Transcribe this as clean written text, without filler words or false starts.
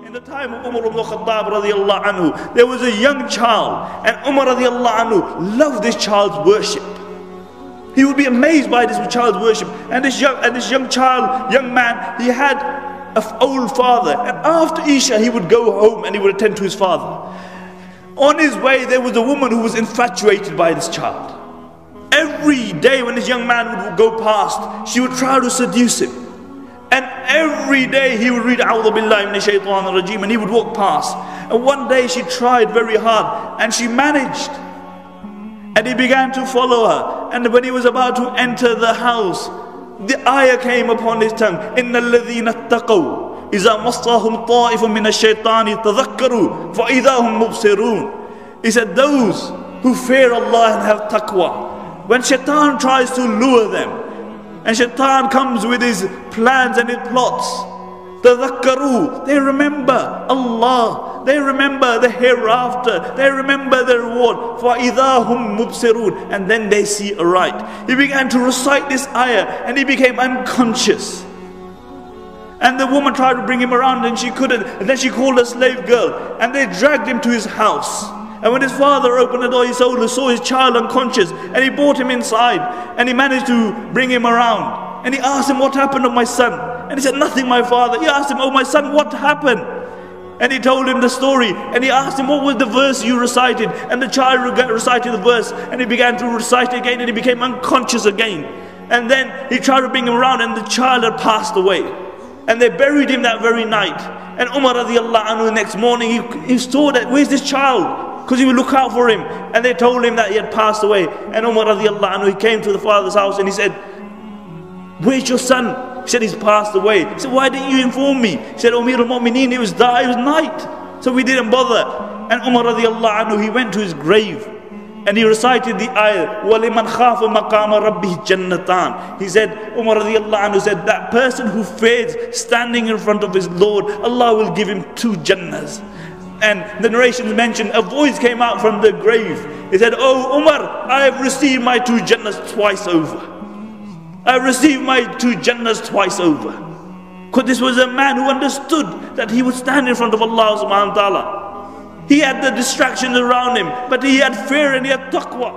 In the time of Umar ibn Khattab radiallahu anhu, there was a young child, and Umar radiallahu anhu loved this child's worship. He would be amazed by this child's worship. And this young man, he had an old father, and after Isha he would go home and he would attend to his father. On his way there was a woman who was infatuated by this child. Every day when this young man would go past, she would try to seduce him. And every day he would read A'udhu Billahi Minash Shaitanir Rajeem, and he would walk past. And one day she tried very hard and she managed. And he began to follow her. And when he was about to enter the house, the ayah came upon his tongue. إِنَّ الَّذِينَ اتَّقَوْا إِذَا مَصَّهُمْ طَائِفٌ مِّنَ الشَّيْطَانِ تَذَكَّرُوا فَإِذَا هُمْ مُبْصِرُونَ. He said, those who fear Allah and have taqwa, when shaitan tries to lure them, and shaitan comes with his plans and his plots, tadhakkaru, they remember Allah, they remember the hereafter, they remember the reward. فَإِذَا هُمْ مُبْصِرُونَ. And then they see aright. He began to recite this ayah and he became unconscious. And the woman tried to bring him around and she couldn't. And then she called a slave girl and they dragged him to his house. And when his father opened the door, he saw his child unconscious, and he brought him inside, and he managed to bring him around. And he asked him, what happened to my son? And he said, nothing, my father. He asked him, oh my son, what happened? And he told him the story, and he asked him, what was the verse you recited? And the child recited the verse, and he began to recite it again, and he became unconscious again. And then he tried to bring him around, and the child had passed away. And they buried him that very night. And Umar radiallahu anhu, the next morning, he saw that, where's this child? Because he would look out for him. And they told him that he had passed away. And Umar radiallahu anhu, he came to the father's house and he said, where's your son? He said, he's passed away. He said, why didn't you inform me? He said, Amir al-Mu'mineen, it was night. So we didn't bother. And Umar radiallahu anhu, he went to his grave. And he recited the ayah, وَلِمَنْ خَافَ مَقَامَ رَبِّهِ جَنَّتَانِ. He said, Umar radiallahu anhu said, that person who fears standing in front of his Lord, Allah will give him 2 Jannahs. And the narrations mentioned, a voice came out from the grave. He said, oh Umar, I have received my 2 Jannahs twice over. I have received my 2 Jannahs twice over. Because this was a man who understood that he would stand in front of Allah subhanahu wa ta'ala. He had the distractions around him, but he had fear and he had taqwa.